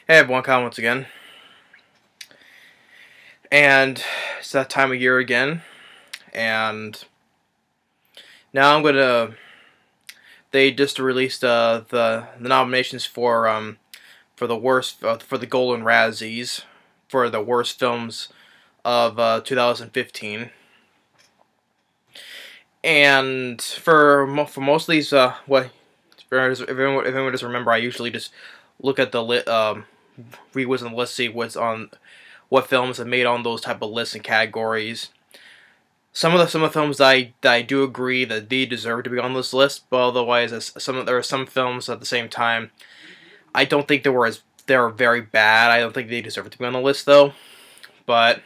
Hey everyone, Kyle once again. And it's that time of year again. And now they just released the nominations for the worst for the Golden Razzies for the worst films of 2015. And for most of these, if anyone doesn't remember, I usually just look at the read what's on the list, see what films have made on those type of lists and categories. Some of the films that I do agree that they deserve to be on this list, but otherwise, there are some films at the same time I don't think they were very bad. I don't think they deserve to be on the list though. But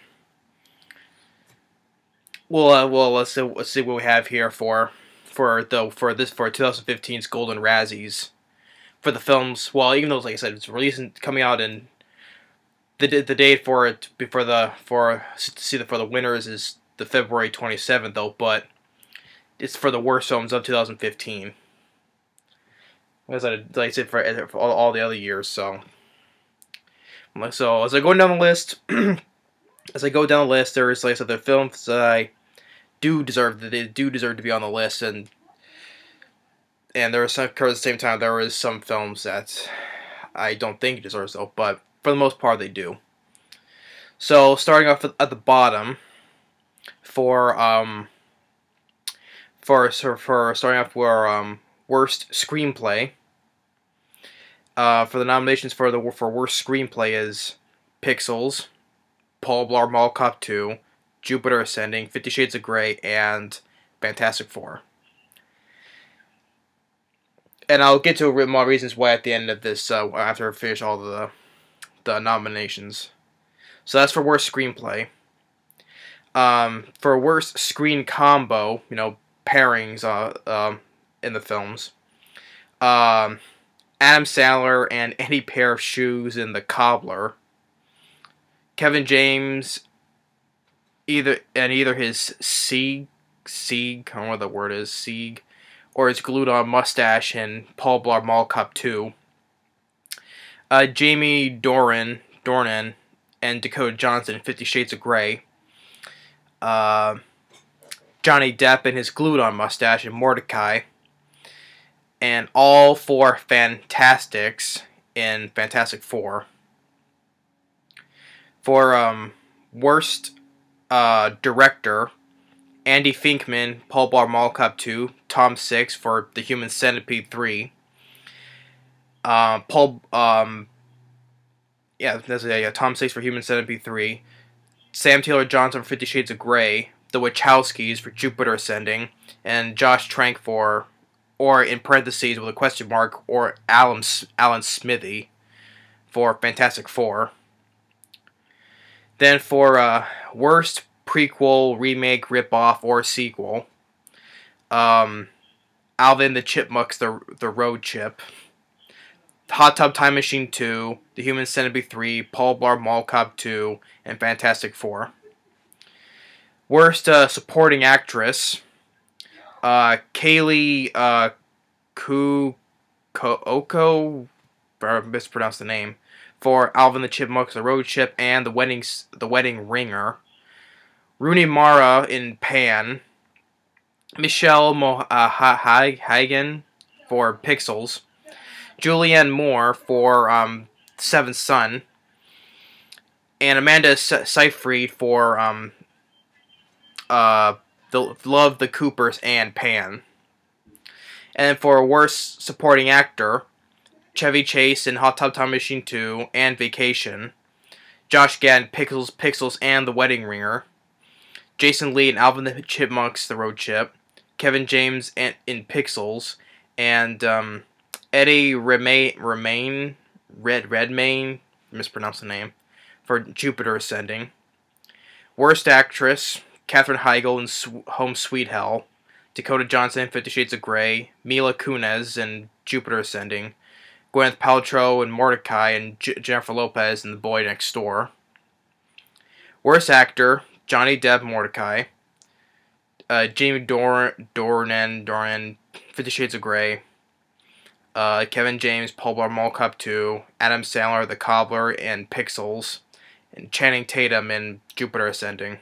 let's see what we have here for 2015's Golden Razzies for the films. Well, even though, like I said, it's coming out in the date for it for the winners is the February 27th though, but it's for the worst films of 2015. As I said for all the other years. So as I go down the list, there is, like I said, the films that they do deserve to be on the list, and there are some, at the same time, there is some films that I don't think deserve so, but for the most part they do. So starting off at the bottom for starting off for worst screenplay. For the nominations for worst screenplay is Pixels, Paul Blart Mall Cop 2, Jupiter Ascending, 50 Shades of Grey, and Fantastic Four. And I'll get to more reasons why at the end of this, after I finish all the nominations. So that's for worst screenplay. For worst screen combo, pairings in the films. Adam Sandler and Any Pair of Shoes in The Cobbler. Kevin James, either his Sieg, I don't know what the word is, Sieg, or his glued-on mustache in Paul Blart Mall Cop 2. Jamie Dornan and Dakota Johnson in 50 Shades of Grey. Johnny Depp and his glued-on mustache in Mordecai. And all four Fantastics in Fantastic Four. For worst director, Andy Finkman, Paul Blart Mall Cop 2, Tom Six for The Human Centipede 3. Tom Six for Human Centipede 3. Sam Taylor Johnson for 50 Shades of Grey. The Wachowskis for Jupiter Ascending, and Josh Trank for, or in parentheses with a question mark, or Alan Smithy for Fantastic Four. Then for worst prequel, remake, ripoff, or sequel, Alvin the Chipmunks, the Road Chip, Hot Tub Time Machine 2, The Human Centipede 3, Paul Blart Mall Cop 2, and Fantastic Four. Worst supporting actress, Kaylee Cuoco, I mispronounced the name, for Alvin the Chipmunks, The Road Chip, and The Wedding Ringer. Rooney Mara in Pan. Michelle Hagen for Pixels. Julianne Moore for Seventh Son. And Amanda Seyfried for Love, the Coopers, and Pan. And for worst supporting actor, Chevy Chase in Hot Tub Time Machine 2 and Vacation. Josh Gad in Pixels, and The Wedding Ringer. Jason Lee in Alvin the Chipmunks, The Road Chip. Kevin James in Pixels, and Eddie Redmayne, mispronounced the name, for Jupiter Ascending. Worst actress, Katherine Heigl in Home Sweet Hell. Dakota Johnson in 50 Shades of Grey. Mila Kunis in Jupiter Ascending. Gwyneth Paltrow in Mordecai, and Jennifer Lopez in The Boy Next Door. Worst actor, Johnny Depp, Mordecai. Jamie Dornan, 50 Shades of Grey. Kevin James, Paul Blart Mall Cop 2, Adam Sandler, The Cobbler, and Pixels, and Channing Tatum in Jupiter Ascending.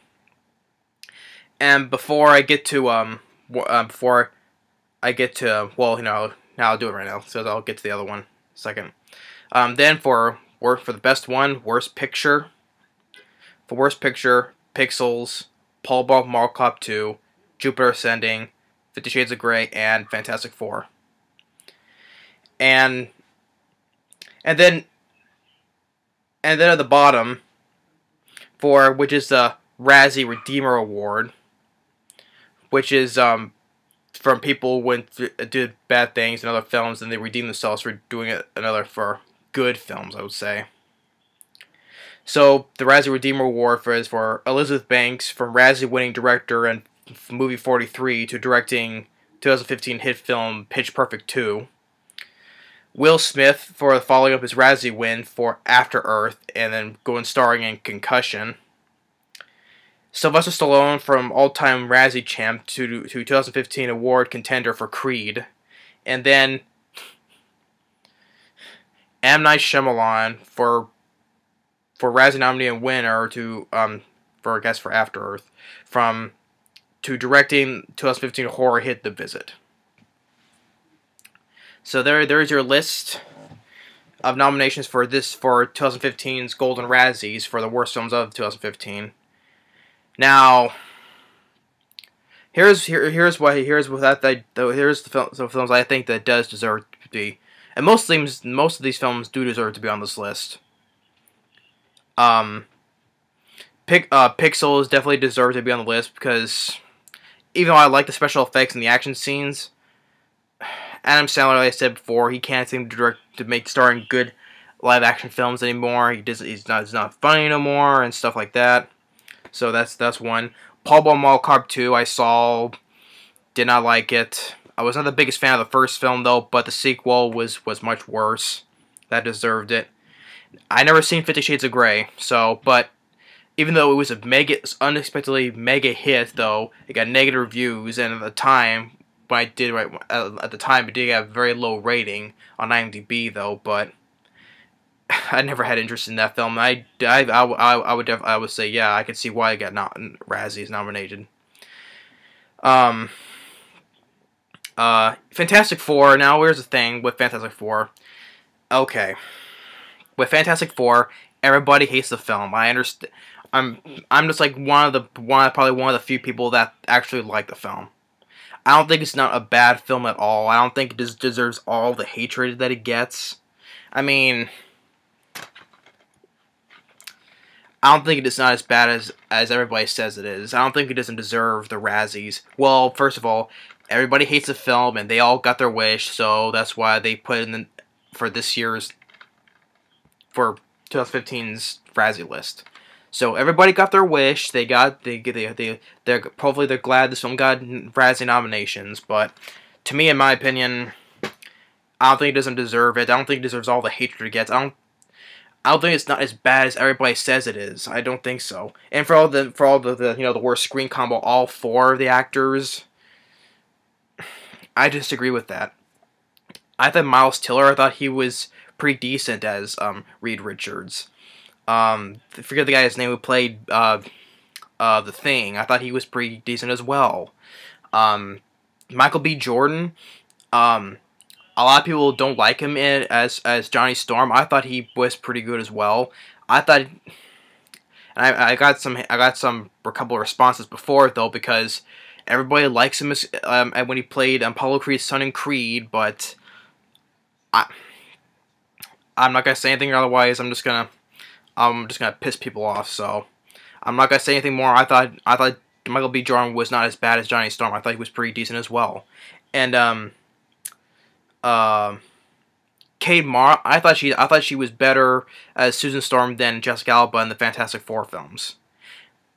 And before I get to well, now I'll do it right now, so I'll get to the other one in a second. Then for the best one, Worst Picture. For Worst Picture, Pixels, Paul Blart Mall Cop 2, Jupiter Ascending, 50 Shades of Grey, and Fantastic Four. And then at the bottom, which is the Razzie Redeemer Award, which is from people who did bad things in other films and they redeem themselves for doing it for good films, I would say. So the Razzie Redeemer Award is for Elizabeth Banks, from Razzie winning director and movie 43 to directing 2015 hit film Pitch Perfect 2. Will Smith for following up his Razzie win for After Earth and then going starring in Concussion. Sylvester Stallone from all-time Razzie champ to 2015 award contender for Creed. And then M. Night Shyamalan for Razzie nominee and winner for After Earth to directing 2015 horror hit The Visit. So there's your list of nominations for 2015's Golden Razzies for the worst films of 2015. Now, here's the films I think that does deserve to be, and most of these films do deserve to be on this list. Pixels definitely deserve to be on the list because even though I like the special effects and the action scenes, Adam Sandler, like I said before, he can't seem to make starring good live action films anymore. He's not funny no more and stuff like that. So that's one. Paul Blart Mall Cop 2 I saw, did not like it. I was not the biggest fan of the first film though, but the sequel was much worse. That deserved it. I never seen 50 Shades of Grey, but even though it was unexpectedly mega hit though, it got negative reviews, and at the time it did have a very low rating on IMDb though, but I never had interest in that film. I would say yeah, I could see why it got Razzies nominated. Fantastic Four. Now here's the thing with Fantastic Four. Okay, with Fantastic Four, everybody hates the film. I understand. I'm just like probably one of the few people that actually like the film. I don't think it's not a bad film at all. I don't think it deserves all the hatred that it gets. I mean, I don't think it's not as bad as everybody says it is. I don't think it doesn't deserve the Razzies. Well, first of all, everybody hates the film, and they all got their wish, so that's why they put it in for 2015's Razzie list. So everybody got their wish. They're glad this film got Razzie nominations. But to me, in my opinion, I don't think it doesn't deserve it. I don't think it deserves all the hatred it gets. I don't think it's not as bad as everybody says it is. I don't think so. And for all the the worst screen combo, all four of the actors, I disagree with that. I thought Miles Teller, I thought he was pretty decent as Reed Richards. I forget the guy's name who played The Thing. I thought he was pretty decent as well. Michael B. Jordan, a lot of people don't like him as Johnny Storm. I thought he was pretty good as well. I thought, and I got some a couple of responses before though, because everybody likes him as when he played Apollo Creed's son in Creed, but I'm not gonna say anything otherwise. I'm just gonna piss people off. So I'm not gonna say anything more. I thought Michael B. Jordan was not as bad as Johnny Storm. I thought he was pretty decent as well. And Kate Mara, I thought she was better as Susan Storm than Jessica Alba in the Fantastic Four films.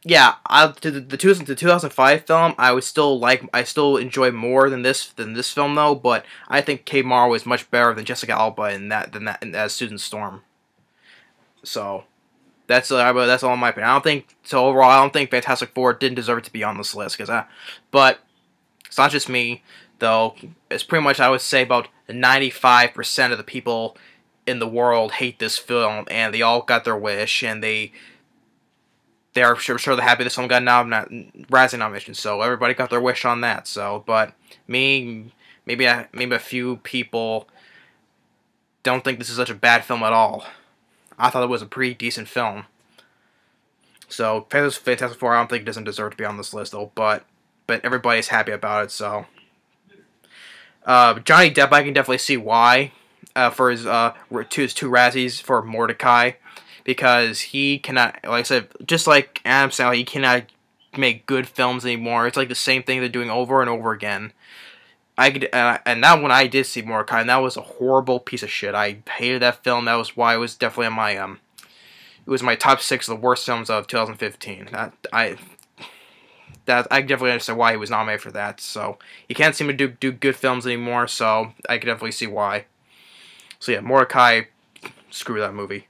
Yeah, the 2005 film I still enjoy more than this film though. But I think Kate Mara was much better than Jessica Alba as Susan Storm. So that's all in my opinion. Overall, I don't think Fantastic Four didn't deserve to be on this list but it's not just me. though it's pretty much, I would say, about 95% of the people in the world hate this film, and they all got their wish, and they are sure they're happy this film got Razzie nomination, so everybody got their wish on that. So, but me, maybe a few people don't think this is such a bad film at all. I thought it was a pretty decent film. So, Fantastic Four, I don't think it doesn't deserve to be on this list though, but everybody's happy about it. So, Johnny Depp, I can definitely see why for his two Razzies for Mordecai. Because he cannot, like I said, just like Adam Sandler, he cannot make good films anymore. It's like the same thing they're doing over and over again. And that one I did see Mordecai, and that was a horrible piece of shit. I hated that film. That was why it was definitely on my it was my top 6 of the worst films of 2015. I definitely understand why he was nominated for that. So he can't seem to do good films anymore. So I can definitely see why. So yeah, Mordecai, screw that movie.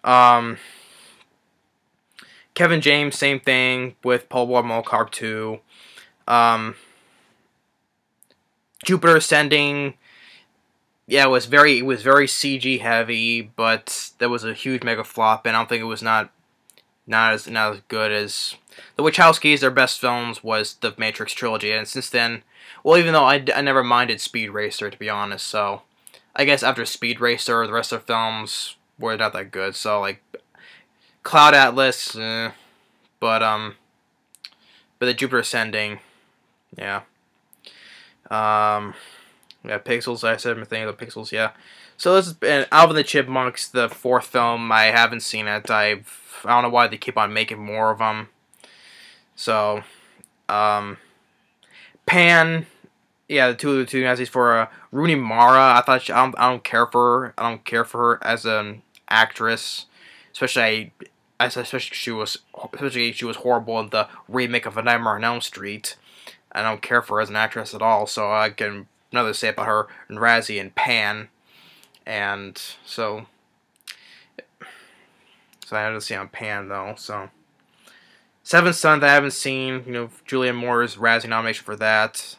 Kevin James, same thing with Paul Blart Mall Cop 2. Jupiter Ascending, yeah, it was very CG heavy, but that was a huge mega flop, and I don't think it was not as good as the Wachowskis. Their best films was the Matrix trilogy, and since then, well, even though I never minded Speed Racer, to be honest, so I guess after Speed Racer, the rest of the films were not that good. So like Cloud Atlas, but the Jupiter Ascending, yeah. Yeah, Pixels, I said my thing about Pixels, yeah. So this is Alvin the Chipmunks, the 4th film. I haven't seen it. I don't know why they keep on making more of them. So, Pan, yeah, the two Nazis for Rooney Mara. I thought I don't care for her as an actress, especially she was horrible in the remake of A Nightmare on Elm Street. I don't care for her as an actress at all, so I can nothing to say about her and Razzie and Pan, and so I had to see on Pan though. So Seventh Son that I haven't seen, Julianne Moore's Razzie nomination for that.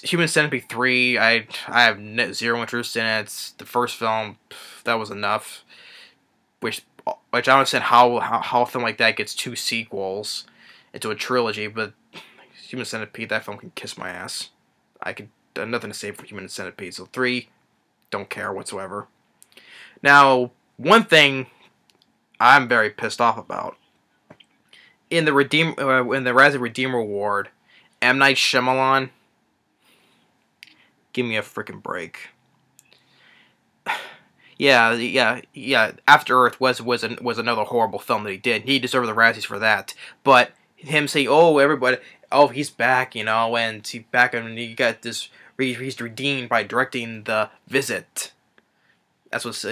Human Centipede 3, I have zero interest in it. The first film, that was enough. Which I don't understand how a film like that gets 2 sequels into a trilogy, but Human Centipede, that film can kiss my ass. I have nothing to say for Human Centipede. So 3, don't care whatsoever. Now, one thing I'm very pissed off about in the Razzie Redeemer Award, M. Night Shyamalan, give me a freaking break. Yeah. After Earth was another horrible film that he did. He deserved the Razzies for that. But him saying, he's back, and he's back, and he got this. He's redeemed by directing The Visit. That's what's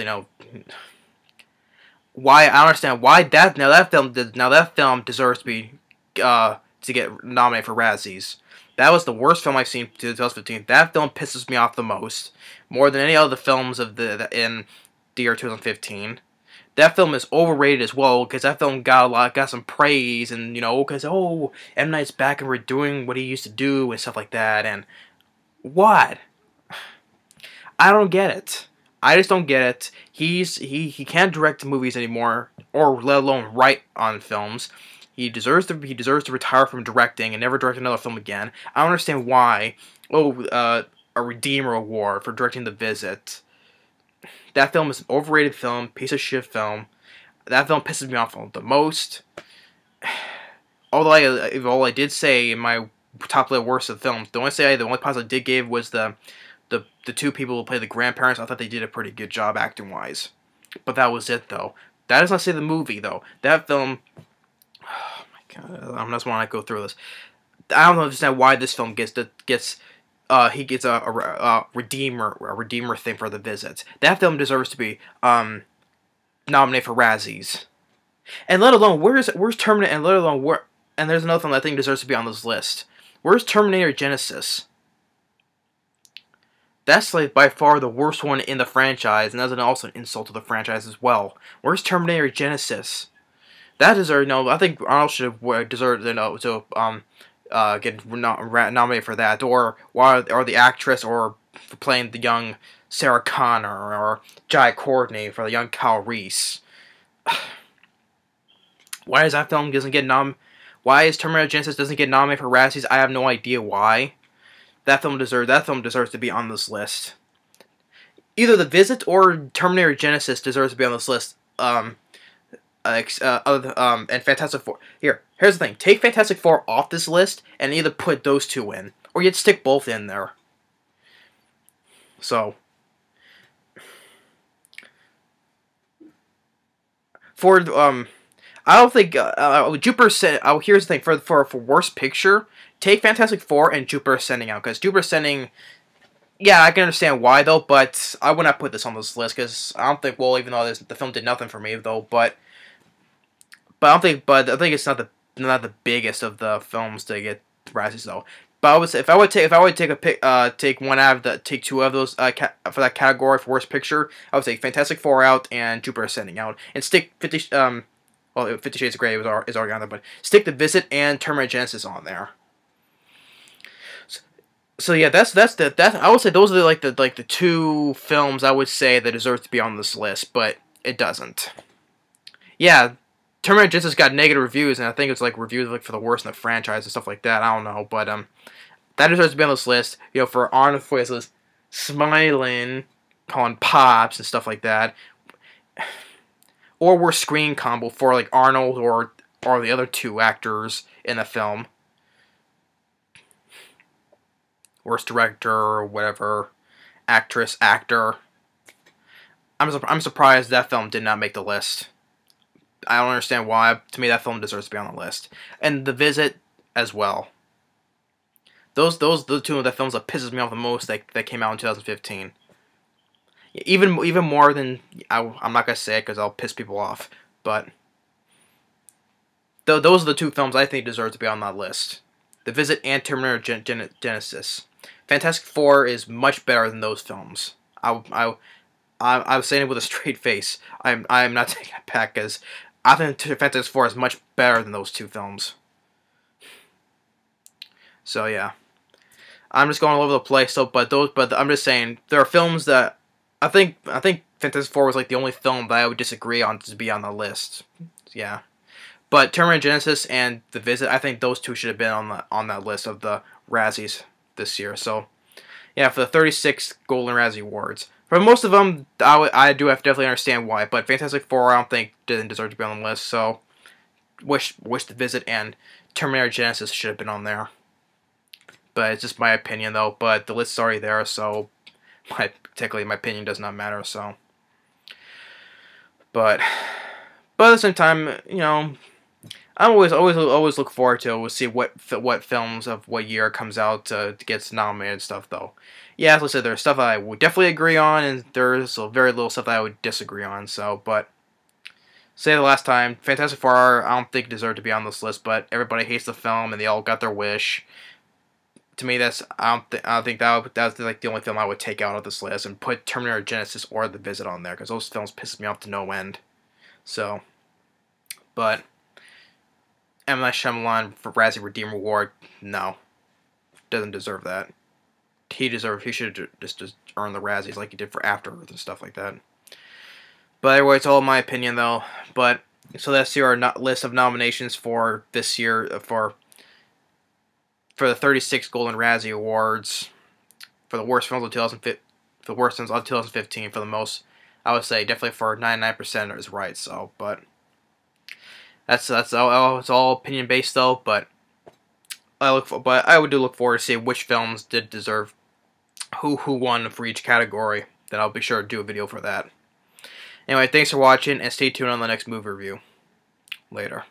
why I don't understand why that film deserves to be to get nominated for Razzies. That was the worst film I've seen in 2015. That film pisses me off the most, more than any other films in the year 2015. That film is overrated as well, because that film got some praise, and because M. Night's back and we're doing what he used to do and stuff like that. And what? I don't get it. I just don't get it. He can't direct movies anymore, or let alone write on films. He deserves to retire from directing and never direct another film again. I don't understand why. A Redeemer Award for directing The Visit. That film is an overrated film, piece of shit film. That film pisses me off the most. Although all I did say in my top list worst of the films, the only positive I did give was the 2 people who play the grandparents. I thought they did a pretty good job acting wise. But that was it though. That does not say the movie though. That film, oh my god, I just want to go through this. I don't understand why this film gets a redeemer thing for The Visit. That film deserves to be nominated for Razzies, and let alone where's Terminator, and let alone and there's another film that I think deserves to be on this list. Where's Terminator Genesis? That's like by far the worst one in the franchise, and that's also an insult to the franchise as well. Where's Terminator Genesis? That deserves I think Arnold should have deserved get nominated for that, or the actress, or for playing the young Sarah Connor, or Jai Courtney for the young Kyle Reese. Why is that film doesn't get Why is Terminator Genisys doesn't get nominated for Razzies? I have no idea why. That film deserves to be on this list. Either The Visit or Terminator Genisys deserves to be on this list. And Fantastic Four. Here's the thing. Take Fantastic Four off this list and either put those two in, or you'd stick both in there. So, for I don't think Jupiter said. Here's the thing. For worst picture, take Fantastic Four and Jupiter Ascending out, because Jupiter Ascending. Yeah, I can understand why though, but I would not put this on this list because I don't think. Well, even though the film did nothing for me though, but I think it's not the biggest of the films to get Razzies though. But if I would take one out of take two of those for that category for worst picture, I would take Fantastic Four out and Jupiter Ascending out, and stick 50 Shades of Grey is already on there, but stick The Visit and Terminator Genisys on there. So yeah, that's I would say those are the two films I would say that deserve to be on this list, but it doesn't. Yeah, Terminator Genisys got negative reviews, and I think it's reviews for the worst in the franchise and stuff like that. I don't know, but that deserves to be on this list. You know, for Arnold Schwarzenegger smiling, calling pops and stuff like that, or worst screen combo for Arnold or the other two actors in the film. Worst director or whatever, actress, actor. I'm surprised that film did not make the list. I don't understand why. To me, that film deserves to be on the list, and The Visit as well. Those the two of the films that pisses me off the most that came out in 2015. Even more than I'm not gonna say it because I'll piss people off, but those are the two films I think deserve to be on that list: The Visit and Terminator Genisys. Fantastic Four is much better than those films. I was saying it with a straight face. I'm not taking it back because I think Fantastic Four is much better than those two films. So yeah, I'm just going all over the place. But I'm just saying there are films that I think Fantastic Four was the only film that I would disagree on to be on the list. Yeah, but Terminator Genisys and The Visit, I think those two should have been on that list of the Razzies this year. So yeah, for the 36 Golden Razzie Awards. For most of them, I do have to definitely understand why, but Fantastic Four I don't think didn't deserve to be on the list, so wish The Visit and Terminator Genisys should have been on there. But it's just my opinion though, but the list's already there, so technically my opinion does not matter, so. But at the same time, you know, I always look forward to see what films of what year comes out to get nominated and stuff though. Yeah, as I said, there's stuff that I would definitely agree on, and there's very little stuff that I would disagree on. So, but say the last time, Fantastic Four I don't think deserved to be on this list, but everybody hates the film and they all got their wish. To me, I don't think that's the only film I would take out of this list and put Terminator Genisys or The Visit on there because those films piss me off to no end. So, but M. Night Shyamalan for Razzie Redeemer Award, no, doesn't deserve that. He should just earn the Razzies like he did for After Earth and stuff like that. But anyway, it's all my opinion though. But so that's our list of nominations for this year for the 36 Golden Razzie Awards for the worst films of 2015. For the worst films of 2015, for the most, I would say definitely for 99% is right. So, but that's all. It's all opinion based though. But I would look forward to see which films did deserve who won for each category. Then I'll be sure to do a video for that. Anyway, thanks for watching and stay tuned on the next movie review. Later.